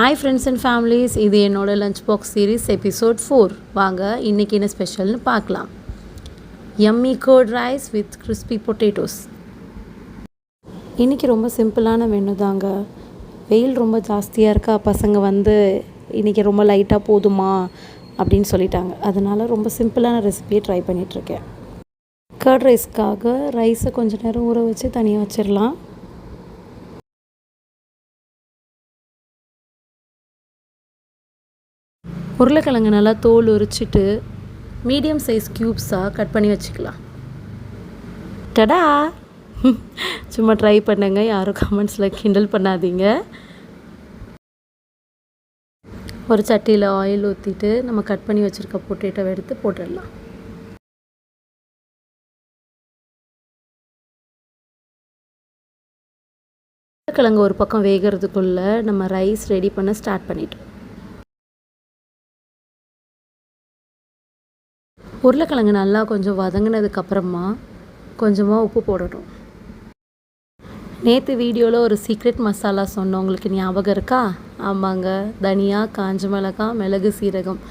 Hi friends and families, இது என்னோட lunch box series episode 4. வாங்க இன்றைக்கி என்ன ஸ்பெஷல்னு பார்க்கலாம். Yummy curd rice with crispy potatoes. இன்றைக்கி ரொம்ப சிம்பிளான மெனு தாங்க. வெயில் ரொம்ப ஜாஸ்தியாக இருக்கா, பசங்க இன்றைக்கி ரொம்ப லைட்டாக போதுமா அப்படின்னு சொல்லிட்டாங்க. அதனால் ரொம்ப சிம்பிளான ரெசிபியை ட்ரை பண்ணிகிட்ருக்கேன். கர்ட் ரைஸ்க்காக ரைஸை கொஞ்சம் நேரம் ஊற வச்சு தனியாக வச்சிடலாம். உருளைக்கிழங்கு நல்லா தோல் உரிச்சிட்டு மீடியம் சைஸ் க்யூப்ஸாக கட் பண்ணி வச்சுக்கலாம். டடா, சும்மா ட்ரை பண்ணுங்க, யாரும் கமெண்ட்ஸில் கிண்டல் பண்ணாதீங்க. ஒரு சட்டியில் ஆயில் ஊற்றிட்டு நம்ம கட் பண்ணி வச்சுருக்க பொட்டேட்டோவை எடுத்து போட்டுடலாம். உருளைக்கிழங்கு ஒரு பக்கம் வேகிறதுக்குள்ளே நம்ம ரைஸ் ரெடி பண்ண ஸ்டார்ட் பண்ணிட்டோம். உருளைக்கிழங்கு நல்லா கொஞ்சம் வதங்கினதுக்கப்புறமா கொஞ்சமாக உப்பு போடணும். நேற்று வீடியோவில் ஒரு சீக்ரெட் மசாலா சொன்னோம், உங்களுக்கு ஞாபகம் இருக்கா? ஆமாங்க, தனியா, காஞ்ச மிளகாய், மிளகு, சீரகம்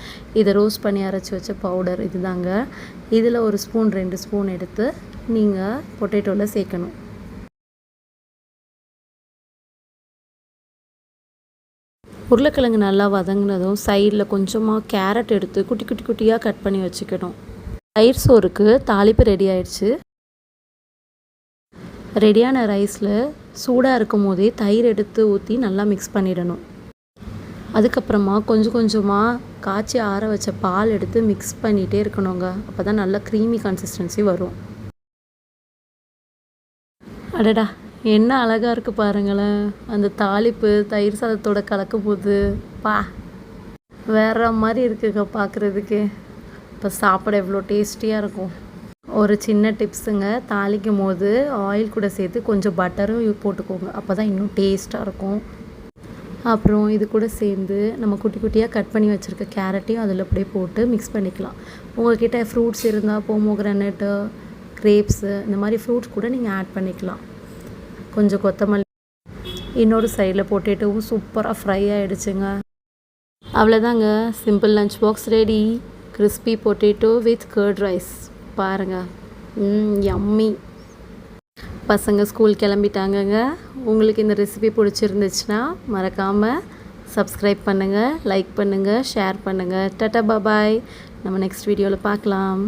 இதை ரோஸ்ட் பண்ணி அரைச்சி வச்ச பவுடர் இது தாங்க. இதில் ஒரு ஸ்பூன் 2 ஸ்பூன் எடுத்து நீங்கள் பொட்டேட்டோவில் சேர்க்கணும். உருளைக்கிழங்கு நல்லா வதங்கினதும் சைடில் கொஞ்சமாக கேரட் எடுத்து குட்டி குட்டி குட்டியாக கட் பண்ணி வச்சுக்கணும். தயிர் சோறுக்கு தாளிப்பு ரெடி ஆயிடுச்சு. ரெடியான ரைஸில் சூடாக இருக்கும் போதே தயிர் எடுத்து ஊற்றி நல்லா மிக்ஸ் பண்ணிடணும். அதுக்கப்புறமா கொஞ்சம் கொஞ்சமாக காய்ச்சி ஆற வச்ச பால் எடுத்து மிக்ஸ் பண்ணிகிட்டே இருக்கணுங்க. அப்போ தான் நல்லா க்ரீமி கன்சிஸ்டன்சி வரும். அடடா, என்ன அழகாக இருக்குது பாருங்களேன். அந்த தாளிப்பு தயிர் சாதத்தோடு கலக்கும் போது வேற மாதிரி இருக்குங்க பார்க்குறதுக்கு. இப்போ சாப்பிட எவ்வளோ டேஸ்டியாக இருக்கும். ஒரு சின்ன டிப்ஸுங்க, தாளிக்கும் போது ஆயில் கூட சேர்த்து கொஞ்சம் பட்டரும் போட்டுக்கோங்க, அப்போ தான் இன்னும் டேஸ்ட்டாக இருக்கும். அப்புறம் இது கூட சேர்ந்து நம்ம குட்டி குட்டியாக கட் பண்ணி வச்சுருக்க கேரட்டையும் அதில் அப்படியே போட்டு மிக்ஸ் பண்ணிக்கலாம். உங்கள்கிட்ட ஃப்ரூட்ஸ் இருந்தால் போமோகிரானேட்டு, கிரேப்ஸு இந்த மாதிரி ஃப்ரூட்ஸ் கூட நீங்கள் ஆட் பண்ணிக்கலாம். கொஞ்சம் கொத்தமல்லி. இன்னொரு சைடில் பொட்டேட்டோவும் சூப்பராக ஃப்ரை ஆகிடுச்சுங்க. அவ்வளோதாங்க, simple lunch box ready. Crispy potato with curd rice பாருங்கள், யம்மி. பசங்க ஸ்கூல் கிளம்பிட்டாங்கங்க. உங்களுக்கு இந்த ரெசிபி பிடிச்சிருந்துச்சுன்னா மறக்காமல் சப்ஸ்கிரைப் பண்ணுங்கள், லைக் பண்ணுங்கள், ஷேர் பண்ணுங்கள். டாடா பாய், நம்ம நெக்ஸ்ட் வீடியோவில் பார்க்கலாம்.